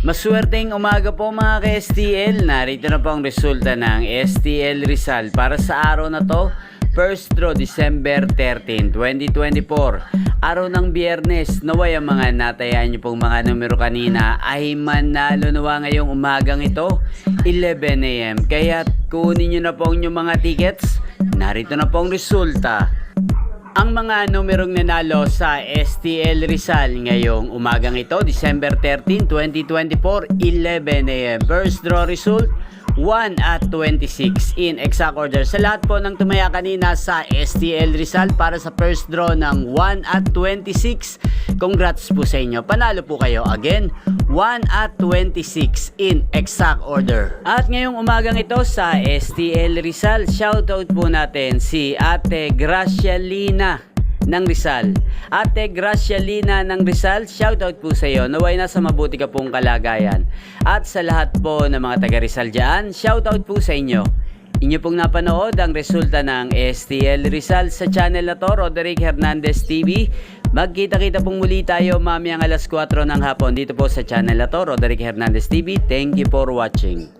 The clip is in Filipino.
Maswerteng umaga po mga ka-STL. Narito na po ang resulta ng STL Rizal para sa araw na to. First draw December 13, 2024. Araw ng Biyernes. Naway ang mga natayaan nyo pong mga numero kanina ay manalo nawa ngayong umagang ito 11 AM. Kaya kunin nyo na po ang mga tickets. Narito na po ang resulta. Ang mga numerong nanalo sa STL Rizal ngayong umagang ito, December 13, 2024, 11 AM. First draw result, 1 at 26 in exact order. Sa lahat po ng tumaya kanina sa STL Rizal para sa first draw ng 1 at 26, congrats po sa inyo. Panalo po kayo again, 1 at 26 in exact order. At ngayong umagang ito sa STL Rizal, shoutout po natin si Ate Gracialina ng Rizal. Ate Gracialina ng Rizal, shoutout po sa iyo. Naway nasa mabuti ka pong kalagayan. At sa lahat po ng mga taga Rizal dyan, shoutout po sa inyo. Inyo pong napanood ang resulta ng STL Rizal sa channel na to, Roderick Hernandez TV. Magkita-kita pong muli tayo mamayang alas 4 ng hapon dito po sa channel na to, Roderick Hernandez TV. Thank you for watching.